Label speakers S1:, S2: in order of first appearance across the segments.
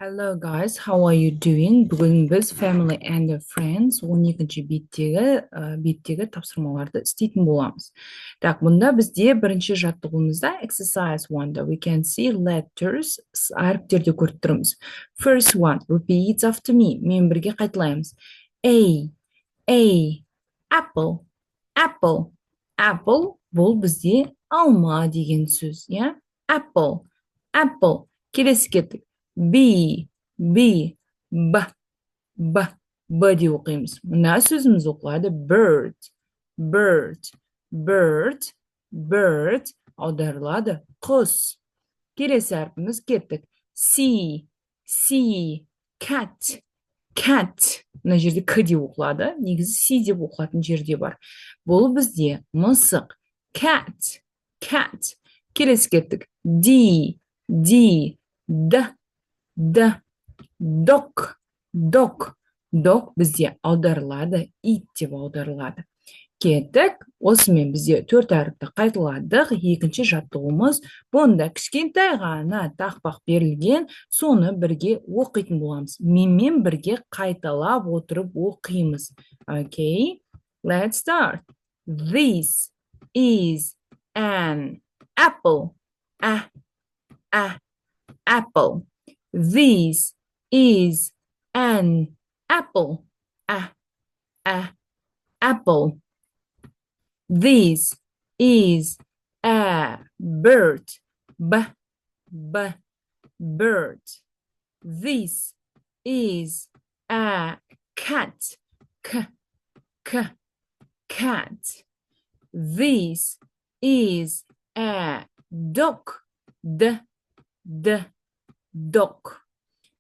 S1: Hello guys, how are you doing? Бүгін біз Family and Friends 12-ші беттегі тапсырмаларды істейтін боламыз. Так, мұнда бізде бірінші жаттығуымызда exercise 1-да we can see letters әріптерді көріп тұрмыз. First one, repeat after me. Мен бірге қайталаймыз. A, apple, apple, apple бұл бізде алма деген сөз, иә? Apple, apple. Келесі кеттік. B, B, B деп оқимыз. Мына сөзіміз оқылады bird, bird, bird, bird аударылады құс. Келесі әрпіміз кеттік. C, C, cat, cat. Мына жерде к деп оқылады. Негізі C деп оқылатын жерде бар. Бұл бізде мысық. Cat, cat. Келесі кеттік. D, D, dog, dog, dog бізде аударылады, ит деп аударылады. Кеттік, осымен бізде 4 әріпті қайталадық. Екінші жаттығуымыз, бұнда кішкентай ғана тақпақ берілген, соны бірге оқитын боламыз. Менімен бірге қайталап отырып оқимыз. Okay, let's start. This is an apple. Apple. This is an apple. Apple. This is a bird. Bird. This is a cat. Cat. This is a dog. Dog.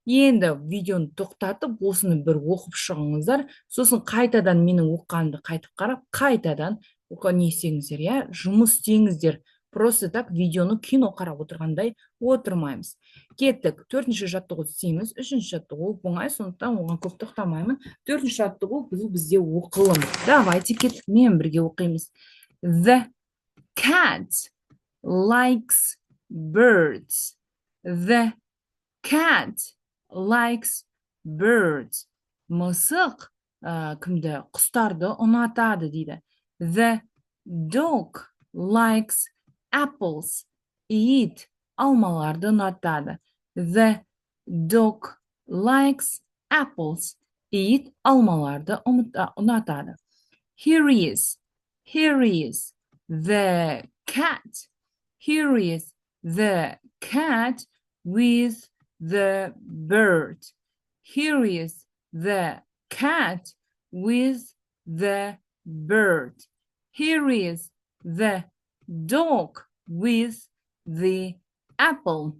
S1: Енді видеоны тоқтатып, осыны бір оқып шығыңыздар. Сосын қайтадан менің оққанымды қайтып қарап, қайтадан не істеңіздер, иә? Жұмыс істеңіздер. Просто так видеоны кино қарап отырғандай отырмаймыз. Кеттік. 4-ші жаттығу істейміз. 3-ші жаттығу оңай, сондықтан оған көп тоқтамаймын. 4-ші жаттығу бізде оқылым. Давайте кеттік, мен бірге оқимыз. The cat likes birds. The cat likes birds. Мысық кімді? Құстарды ұнатады дейді. The dog likes apples. Ит алмаларды ұнатады. The dog likes apples. Ит алмаларды ұнатады. Here is the cat. Here is the cat with the bird. Here is the cat with the bird. Here is the dog with the apple.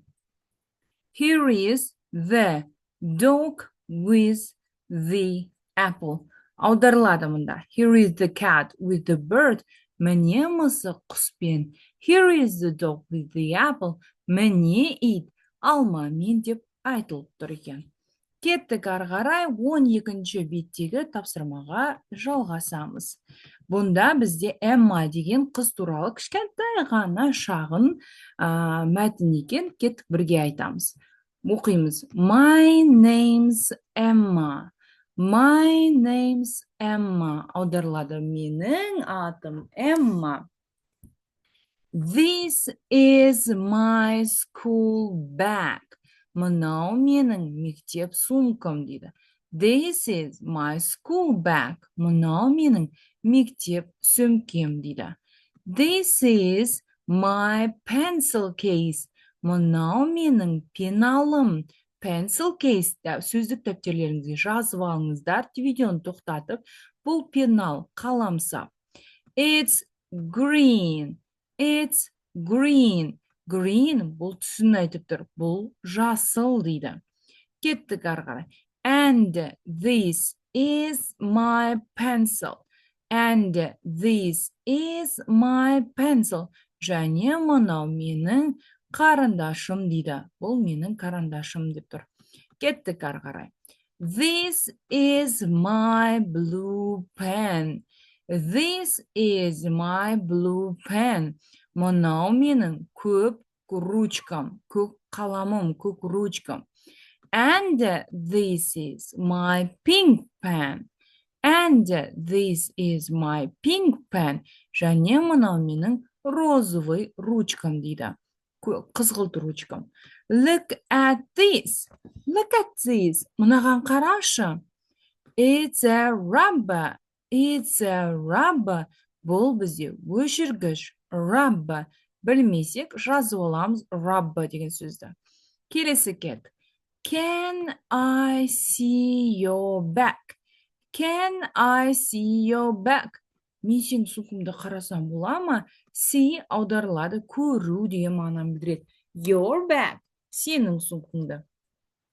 S1: Here is the dog with the apple. Аударылады мұнда. Here is the cat with the bird. Міне мысық құспен. Here is the dog with the apple. Міне ит алмамен деп айтылып тұр екен. Кеттік ары қарай 12-ші беттегі тапсырмаға жалғасамыз. Бұнда бізде Эмма деген қыз туралы кішкентай ғана шағын мәтін екен. Кеттік бірге айтамыз. Оқимыз. My name's Emma. My name's Emma. Аударылады. Менің атым Эмма. This is my school bag. Мынау менің мектеп сумкам дейді. This is my school bag. Мынау менің мектеп сөмкем дейді. This is my pencil case. Мынау менің пеналым. Pencil case. Сөздік дәптерлеріңізге жазып алыңыздар. Видеоны тоқтатып, бұл пенал, қаламсап. It's green. It's green. Green бұл түсін айтып тұр. Бұл жасыл дейді. Кеттік ары қарай. And this is my pencil. And this is my pencil. Және мынау менің қарындашым дейді. Бұл менің қарындашым деп тұр. Кеттік ары қарай. This is my blue pen. This is my blue pen. Мынау менің көк ручкам, көк қаламым, көк ручкам. And this is my pink pen. And this is my pink pen. Және мынау менің розовый ручкам дейді. Қызғылт ручкам. Look at this. Look at this. Мынаған қарашы. It's a rubber. It's a rubber. Бұл бізде өшіргіш. Rubber. Білмесек, жазып аламыз rubber деген сөзді. Келесі кет. Can I see your back? Can I see your back? Мен сенің сумкаңды қарасам бола ма? See аударылады, көру деген мағынаны білдіреді. Your back. Сенің сумкаңды.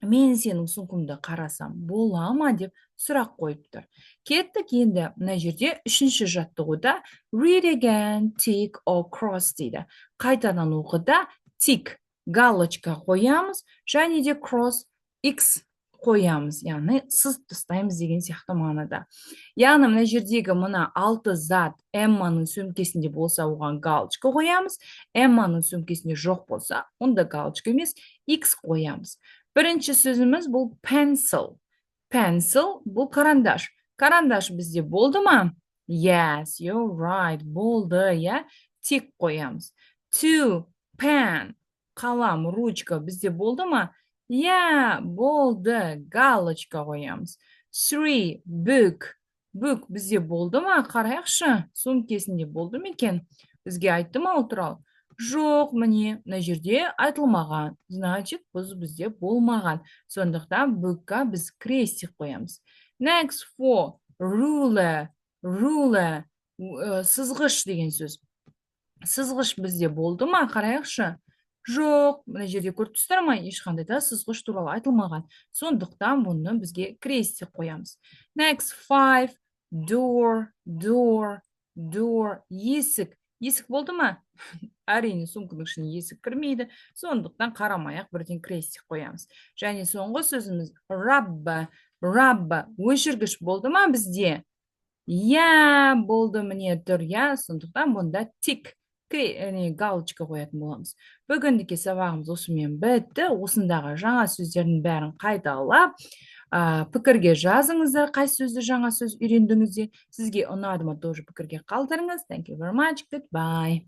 S1: Мен сенің сумкаңды қарасам бола ма деп сұрақ қойып тұр. Кеттік енді мына жерде үшінші жаттығуда read again, tick or cross дейді. Қайтадан оқыда tick галочка қоямыз, және де cross x қоямыз, яғни сызып тастаймыз деген сияқты мағынада. Яғни мына жердегі мына 6 зат Эмманың сөмкесінде болса, оған галочка қоямыз, Эмманың сөмкесінде жоқ болса, онда галочка емес, x қоямыз. Бірінші сөзіміз бұл pencil. Pencil бұл карандаш. Карандаш бізде болды ма? Yes, you're right, болды, я. Тик қоямыз. To, pen, қалам, ручка бізде болды ма? Я, болды, галочка қоямыз. 3, book. Book бізде болды ма? Қарайықшы, сөмкесінде болды ма екен? Бізге айтты ма ол туралы? Жоқ, міне, мына жерде айтылмаған. Значит, бізде болмаған. Сондықтан bookқа біз крестик қоямыз. Next, 4, ruler. Ruler, сызғыш деген сөз. Сызғыш бізде болды ма? Қарайықшы. Жоқ, мына жерде көріп тұрсыздар ма? Ешқандай да сызғыш туралы айтылмаған. Сондықтан бұны бізге крестик қоямыз. Next, 5, door, door, door, есік. Есік болды ма? Әрине, сумканың ішіне есік кірмейді. Сондықтан қарамай-ақ бірден крестик қоямыз. Және соңғы сөзіміз rubber, rubber, өшіргіш болды ма бізде? Я, болды, міне тұр, я. Сондықтан бұнда tick, галочка қоятын боламыз. Бүгіндегі сабағымыз осымен бітті. Осындағы жаңа сөздердің бәрін қайталап, пікірге жазыңыздар, қай сөзді жаңа сөз үйрендіңіздер. Сізге ұнады ма, тоже пікірге қалдырыңыз. Thank you very much. Goodbye.